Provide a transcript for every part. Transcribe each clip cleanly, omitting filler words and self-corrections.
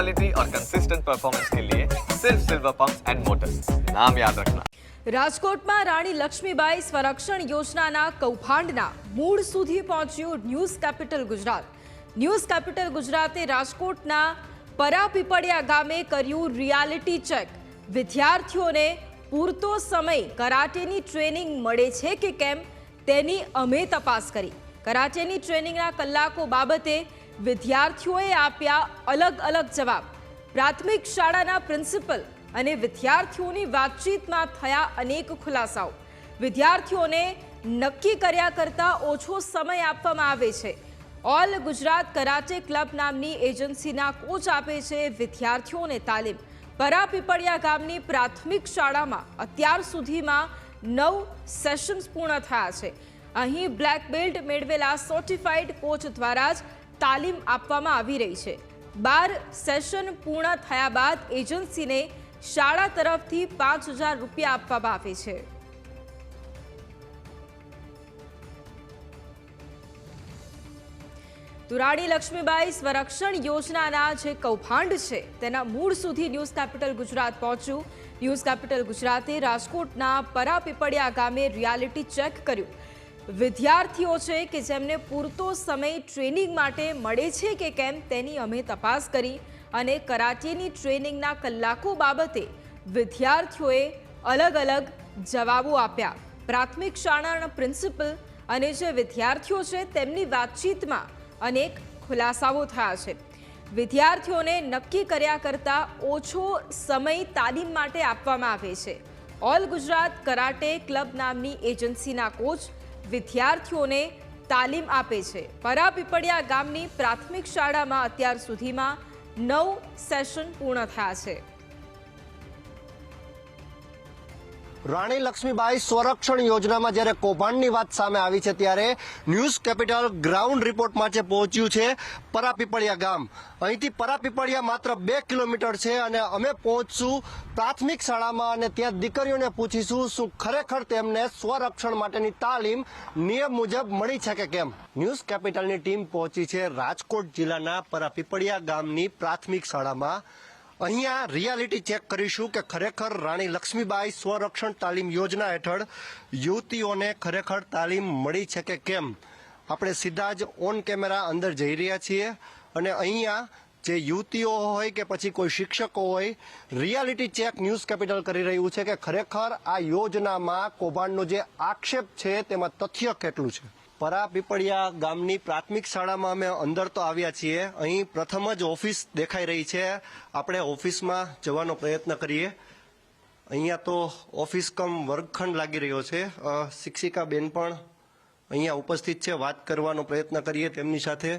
Quality और consistent performance के लिए सिर्फ सिल्वर पंप्स एंड मोटर्स, नाम याद रखना। રાજકોટમાં રાણી લક્ષ્મીબાઈ સ્વરક્ષણ યોજનાના કૌભાંડના મૂળ સુધી પહોંચ્યું news capital Gujarat. News capital ગુજરાતે રાજકોટના પરાપીપળિયા ગામે કર્યું રિયાલિટી ચેક. વિદ્યાર્થીઓને પૂરતો સમય કરાટેની ટ્રેનિંગ મળે છે કે કેમ તેની અમે તપાસ કરી. કરાટેની ટ્રેનિંગના કલાકો બાબતે વિદ્યાર્થીઓએ આપ્યા અલગ અલગ જવાબ. પ્રાથમિક શાળાના પ્રિન્સિપલ અને વિદ્યાર્થીઓની વાતચીતમાં થયા અનેક ખુલાસાઓ. વિદ્યાર્થીઓને નક્કી કર્યા કરતાં ઓછો સમય આપવામાં આવે છે. ઓલ ગુજરાત કરાટે ક્લબ નામની એજન્સીના કોચ આપે છે વિદ્યાર્થીઓને તાલીમ. પરાપીપળિયા ગામની પ્રાથમિક શાળામાં અત્યાર સુધીમાં 9 સેશન્સ પૂર્ણ થયા છે. અહીં બ્લેક બેલ્ટ મેળવેલા સર્ટિફાઈડ કોચ દ્વારા જ તાલીમ આપવામાં આવી રહી છે. 12 સેશન પૂર્ણ થયા બાદ એજન્સીને શાળા તરફથી 5000 રૂપિયા આપવામાં આવે છે. તો રાણી લક્ષ્મીબાઈ સ્વરક્ષણ યોજનાના જે કૌભાંડ છે તેના મૂળ સુધી ન્યૂઝ કેપિટલ ગુજરાત પહોંચ્યું. ન્યૂઝ કેપિટલ ગુજરાતે રાજકોટના પરાપીપળિયા ગામે રિયાલિટી ચેક કર્યું. વિદ્યાર્થીઓ છે કે જેમને પૂરતો સમય ટ્રેનિંગ માટે મળે છે કે કેમ તેની અમે તપાસ કરી અને કરાટેની ટ્રેનિંગના કલાકો બાબતે વિદ્યાર્થીઓએ અલગ અલગ જવાબો આપ્યા. પ્રાથમિક શાળાના પ્રિન્સિપલ અને જે વિદ્યાર્થીઓ છે તેમની વાતચીતમાં અનેક ખુલાસાઓ થયા છે. વિદ્યાર્થીઓને નક્કી કર્યા કરતાં ઓછો સમય તાલીમ માટે આપવામાં આવે છે. ઓલ ગુજરાત કરાટે ક્લબ નામની એજન્સીના કોચ વિદ્યાર્થીઓને તાલીમ આપે છે. પરાપીપળિયા ગામની પ્રાથમિક શાળામાં અત્યાર સુધીમાં 9 સેશન પૂર્ણ થયા છે. રાણી લક્ષ્મીબાઈ સ્વરક્ષણ યોજનામાં જ્યારે કૌભાંડની વાત સામે આવી છે ત્યારે ન્યૂઝ કેપિટલ ગ્રાઉન્ડ રિપોર્ટમાં જે પહોંચ્યું છે પરાપીપળિયા ગામ. અહીંથી પરાપીપળિયા માત્ર 2 કિલોમીટર છે અને અમે પહોંચશું પ્રાથમિક શાળામાં અને ત્યાં દીકરીઓને પૂછીશું શું ખરેખર તેમને સ્વરક્ષણ માટેની તાલીમ નિયમ મુજબ મળી છે કે કેમ. ન્યૂઝ કેપિટલની ટીમ પહોંચી છે રાજકોટ જિલ્લાના પરાપીપળિયા ગામની પ્રાથમિક શાળામાં. અહીંયા રિયાલિટી ચેક કરીશું કે ખરેખર રાણી લક્ષ્મીબાઈ સ્વરક્ષણ તાલીમ યોજના હેઠળ યુવતીઓને ખરેખર તાલીમ મળી છે કે કેમ. આપણે સીધા જ ઓન કેમેરા અંદર જઈ રહ્યા છીએ અને અહીંયા જે યુવતીઓ હોય કે પછી કોઈ શિક્ષકો હોય રિયાલિટી ચેક ન્યૂઝ કેપિટલ કરી રહ્યું છે કે ખરેખર આ યોજનામાં કૌભાંડનો જે આક્ષેપ છે તેમાં તથ્ય કેટલું છે. પરાપીપળિયા ગામની પ્રાથમિક શાળામાં અમે અંદર તો આવ્યા છીએ. અહીં પ્રથમ જ ઓફિસ દેખાઈ રહી છે. આપણે ઓફિસમાં જવાનો પ્રયત્ન કરીએ. અહીંયા તો ઓફિસ કમ વર્ગખંડ લાગી રહ્યો છે. શિક્ષિકા બેન પણ અહીંયા ઉપસ્થિત છે. વાત કરવાનો પ્રયત્ન કરીએ તેમની સાથે.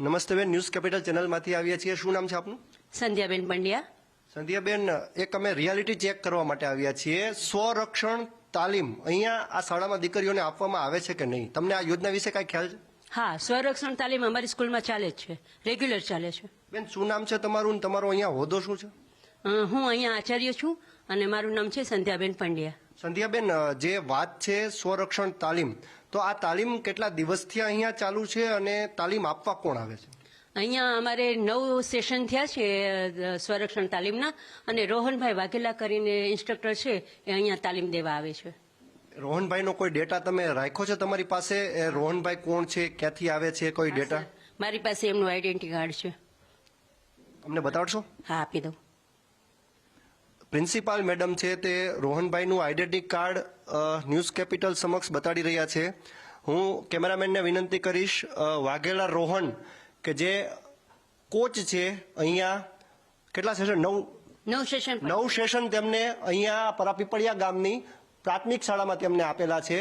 નમસ્તે બેન, ન્યૂઝ કેપિટલ ચેનલમાંથી આવ્યા છીએ. શું નામ છે આપનું? સંધ્યાબેન પંડ્યા. સંધ્યાબેન, એક અમે રિયાલિટી ચેક કરવા માટે આવ્યા છીએ. સ્વરક્ષણ તાલીમ અહીંયા આ શાળામાં દીકરીઓને આપવામાં આવે છે કે નહીં? તમને આ યોજના વિશે કાંઈ ખ્યાલ છે? હા, સ્વરક્ષણ તાલીમ અમારી સ્કૂલમાં ચાલે જ છે, રેગ્યુલર ચાલે છે. બેન, શું નામ છે તમારું? તમારો અહીંયા હોદ્દો શું છે? હું અહીંયા આચાર્ય છું અને મારું નામ છે સંધ્યાબેન પંડ્યા. સંધ્યાબેન, જે વાત છે સ્વરક્ષણ તાલીમ, તો આ તાલીમ કેટલા દિવસથી અહીંયા ચાલુ છે અને તાલીમ આપવા કોણ આવે છે? અહીંયા અમારે 9 સેશન થયા છે સ્વરક્ષણ તાલીમના અને રોહનભાઈ વાઘેલા કરીને ઇન્સ્ટ્રક્ટર છે એ અહીંયા તાલીમ દેવા આવે છે. રોહનભાઈનો કોઈ ડેટા તમે રાખ્યો છે તમારી પાસે? એ રોહનભાઈ કોણ છે, ક્યાંથી આવે છે, કોઈ ડેટા? મારી પાસે એમનું આઈડેન્ટિટી કાર્ડ છે. અમને બતાડશો? હા, આપી દઉં. પ્રિન્સિપાલ મેડમ છે તે રોહનભાઈનું આઈડેન્ટિટી કાર્ડ ન્યૂઝ કેપિટલ સમક્ષ બતાડી રહ્યા છે. હું કેમેરામેનને વિનંતી કરીશ, વાઘેલા રોહન કે જે કોચ છે અહીંયા, કેટલા સેશન? 9 સેશન તેમને અહીંયા પરાપીપળિયા ગામની પ્રાથમિક શાળામાં તેમને આપેલા છે.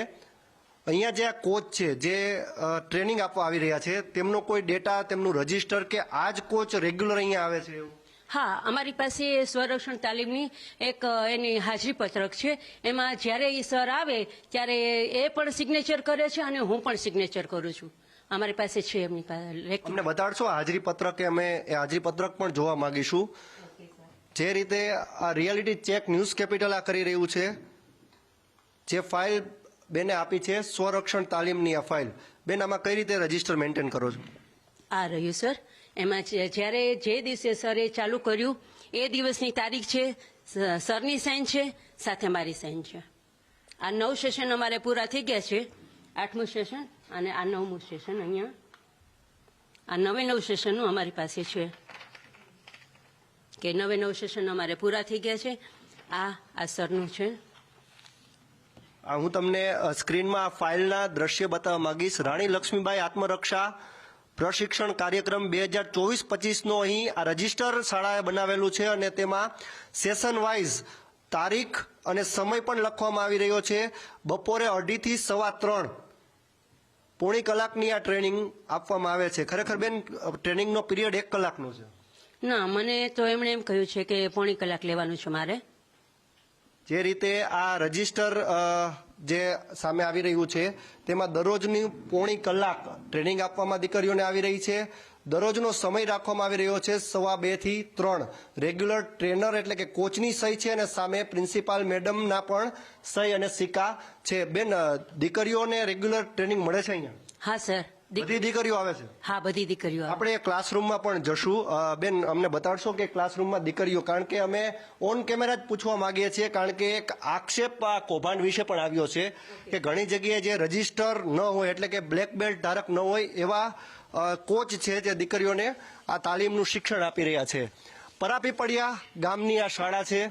અહીંયા જે આ કોચ છે જે ટ્રેનિંગ આપવા આવી રહ્યા છે તેમનો કોઈ ડેટા, તેમનું રજીસ્ટર કે આ જ કોચ રેગ્યુલર અહીંયા આવે છે? હા, અમારી પાસે સ્વરક્ષણ તાલીમની એક એની હાજરી પત્રક છે. એમાં જ્યારે એ સર આવે ત્યારે એ પણ સિગ્નેચર કરે છે અને હું પણ સિગ્નેચર કરું છું. અમારી પાસે છે એમની પાસે. અમને બતાડશો હાજરી પત્રક? કે અમે એ હાજરી પત્રક પણ જોવા માંગીશું. જે રીતે આ રિયાલિટી ચેક ન્યૂઝ કેપિટલ આ કરી રહ્યું છે, જે ફાઇલ બેને આપી છે સ્વરક્ષણ તાલીમની આ ફાઇલ, બેન આમાં કઈ રીતે રજીસ્ટર મેન્ટેન કરો છો? આ રહ્યું સર, એમાં જ્યારે જે દિવસે સરે ચાલુ કર્યું એ દિવસની તારીખ છે, સરની સાઇન છે, સાથે મારી સાઇન છે. આ 9 સેશન અમારે પૂરા થઈ ગયા છે. 8મું સેશન અને આ 9મું સેશન અહીંયા આ 9 સેશનનું અમારી પાસે છે કે 9 સેશન અમારે પૂરા થઈ ગયા છે. આ સરનું છે. હું તમને સ્ક્રીનમાં ફાઇલના દ્રશ્ય બતાવવા માંગીશ. રાણી લક્ષ્મીબાઈ આત્મરક્ષા પ્રશિક્ષણ કાર્યક્રમ 2024-25નો અહીં આ રજિસ્ટર શાળાએ બનાવેલું છે અને તેમાં સેશન વાઇઝ તારીખ અને સમય પણ લખવામાં આવી રહ્યો છે. બપોરે 2:30 થી 3:15 પોણી કલાકની આ ટ્રેનિંગ આપવામાં આવે છે. ખરેખર બેન ટ્રેનિંગનો પીરિયડ 1 કલાકનો છે? ના, મને તો એમણે એમ કહ્યું છે કે પોણી કલાક લેવાનું છે મારે. જે રીતે આ રજિસ્ટર જે સામે આવી રહ્યું છે તેમાં દરરોજની પોણી કલાક ટ્રેનિંગ આપવામાં દીકરીઓને આવી રહી છે. દરરોજનો સમય રાખવામાં આવી રહ્યો છે 2:30 થી 3. રેગ્યુલર ટ્રેનર એટલે કે કોચની સહી છે અને સામે પ્રિન્સિપાલ મેડમના પણ સહી અને સિક્કા છે. બેન દીકરીઓને રેગ્યુલર ટ્રેનિંગ મળે છે અહીંયા? હા સર. બધી દીકરીઓ આવે છે? હા, બધી દીકરીઓ આવે. આપણે ક્લાસરૂમમાં પણ જશું. બેન અમને બતાડશો કે ક્લાસરૂમમાં દીકરીઓ, કારણ કે અમે ઓન કેમેરા જ પૂછવા માંગીએ છીએ, કારણ કે એક આક્ષેપ આ કૌભાંડ વિશે પણ આવ્યો છે કે ઘણી જગ્યાએ જે રજિસ્ટર ન હોય એટલે કે બ્લેક બેલ્ટ ધારક ન હોય એવા કોચ છે જે દીકરીઓને આ તાલીમનું શિક્ષણ આપી રહ્યા છે. પરાપીપળિયા ગામની આ શાળા છે,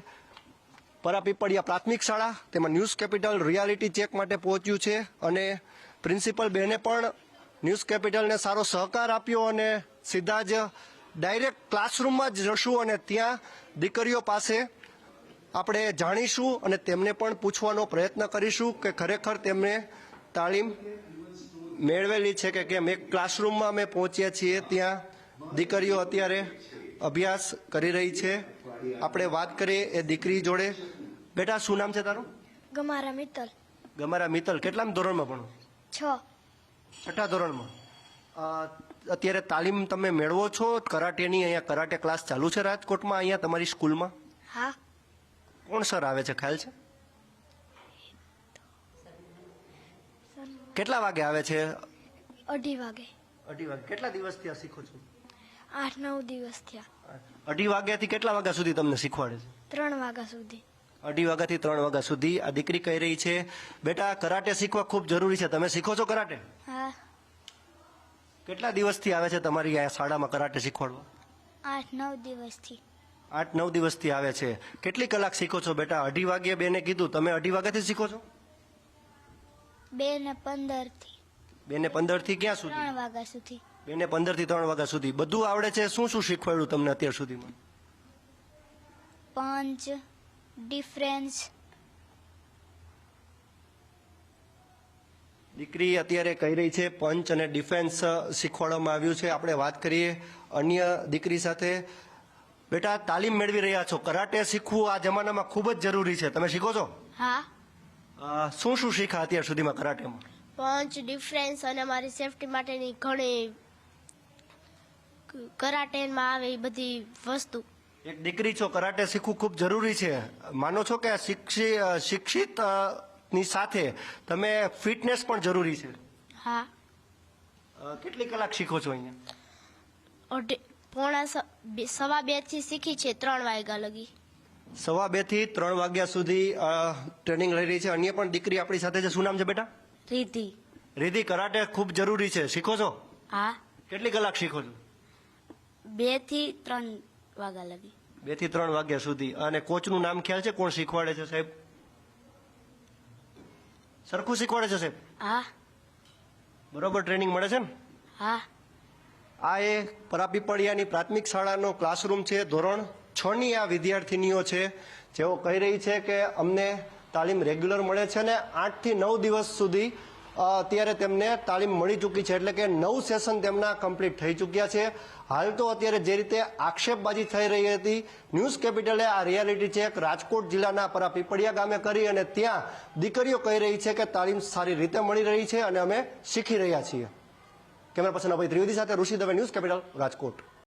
પરાપીપળિયા પ્રાથમિક શાળા. તેમાં ન્યૂઝ કેપિટલ રિયાલિટી ચેક માટે પહોંચ્યું છે અને પ્રિન્સિપલ બેને પણ ન્યૂઝ કેપિટલને સારો સહકાર આપ્યો અને સીધા જ ડાયરેક્ટ ક્લાસરૂમમાં જ જશું અને ત્યાં દીકરીઓ પાસે આપણે જાણીશું અને તેમને પણ પૂછવાનો પ્રયત્ન કરીશું કે ખરેખર તેમને તાલીમ મેળવેલી છે કે કેમ. એક ક્લાસરૂમમાં અમે પહોંચ્યા છીએ, ત્યાં દીકરીઓ અત્યારે અભ્યાસ કરી રહી છે. આપણે વાત કરીએ એ દીકરી જોડે. બેટા શું નામ છે તારું? ગમારા મિત્તલ. ગમારા મિત્તલ. કેટલામ ધોરણમાં ભણો? 6. 6 ધોરણમાં. અત્યારે તાલીમ તમે મેળવો છો કરાટેની? અહીંયા કરાટે ક્લાસ ચાલુ છે રાજકોટમાં અહીંયા તમારી સ્કૂલમાં? હા. કોણ સર આવે છે, ખ્યાલ છે? કેટલા વાગે આવે છે? 2:30 વાગે. 2:30 વાગે. કેટલા દિવસથી આ શીખો છો? 8-9 દિવસ થયા. 2:30 વાગ્યાથી કેટલા વાગ્યા સુધી તમને શીખવાડે છે? 3 વાગ્યા સુધી. 2:30 વાગ્યાથી 3 વાગ્યા સુધી. આ દીકરી કહી રહી છે બેટા કરાટે શીખવા ખૂબ જરૂરી છે. તમે શીખો છો કરાટે? હા. કેટલા દિવસથી આવે છે તમારી આ શાળામાં કરાટે શીખવાડવા? 8-9 દિવસથી. 8-9 દિવસથી આવે છે. કેટલી કલાક શીખો છો બેટા? 2:30 વાગ્યે બેને કીધું, તમે 2:30 વાગ્યાથી શીખો છો? 2:15 થી. 2:15 થી ક્યાં સુધી? 3 વાગ્યા સુધી. 2:15 થી 3 વાગ્યા સુધી. બધું આવડે છે? શું શું શીખવાડ્યું તમને અત્યાર સુધીમાં? પંચ, ડિફરન્સ. દીકરી અત્યારે કહી રહી છે પંચ અને ડિફેન્સ શીખવાડવામાં આવ્યું છે. આપણે વાત કરીએ અન્ય દીકરી સાથે. બેટા તાલીમ મેળવી રહ્યા છો, કરાટે શીખવું આ જમાનામાં ખૂબ જ જરૂરી છે. તમે શીખો છો? હા. શું શું શીખ્યા અત્યાર સુધીમાં કરાટેમાં? પંચ, ડિફરન્સ અને મારી સેફટી માટેની ઘણી કરાટેમાં આવે એ બધી વસ્તુ. એક દીકરી છો, કરાટે શીખવું ખૂબ જરૂરી છે. માનો છો કે શિક્ષિત ની સાથે તમે ફિટનેસ પણ જરૂરી છે? હા. કેટલી કલાક શીખો છો અહીંયા? 2:15 થી શીખી છે 3 વાગ્યા લગી. 2:15 થી 3 વાગ્યા સુધી ટ્રેનિંગ લઈ રહી છે. અન્ય પણ દીકરી આપણી સાથે છે. શું નામ છે બેટા? રીતિ. રીતિ, કરાટે ખૂબ જરૂરી છે, શીખો છો? હા. કેટલી કલાક શીખો છો? 2 થી 3 વાગ્યા લગી. 2 થી 3 વાગ્યા સુધી. અને કોચનું નામ ખ્યાલ છે? કોણ શીખવાડે છે સાહેબ? સરખું શીખવાડે છે સાહેબ? હા. બરોબર ટ્રેનિંગ મળે છે ને? હા. આ એ પરાપીપળિયાની પ્રાથમિક શાળાનો ક્લાસરૂમ છે. ધોરણ 6 ની આ વિદ્યાર્થીનીઓ છે, જેઓ કહી રહી છે કે અમને તાલીમ રેગ્યુલર મળે છે અને 8 થી 9 દિવસ સુધી અત્યારે તેમને તાલીમ મળી ચૂકી છે. એટલે કે 9 સેશન તેમના કમ્પ્લીટ થઈ ચૂક્યા છે. હાલ તો અત્યારે જે રીતે આક્ષેપબાજી થઈ રહી હતી, ન્યૂઝ કેપિટલે આ રિયાલિટી ચેક રાજકોટ જિલ્લાના પરાપીપળિયા ગામે કરી અને ત્યાં દીકરીઓ કહી રહી છે કે તાલીમ સારી રીતે મળી રહી છે અને અમે શીખી રહ્યા છીએ. કેમેરા પર્સન અભય ત્રિવેદી સાથે ઋષિ દવે, ન્યૂઝ કેપિટલ, રાજકોટ.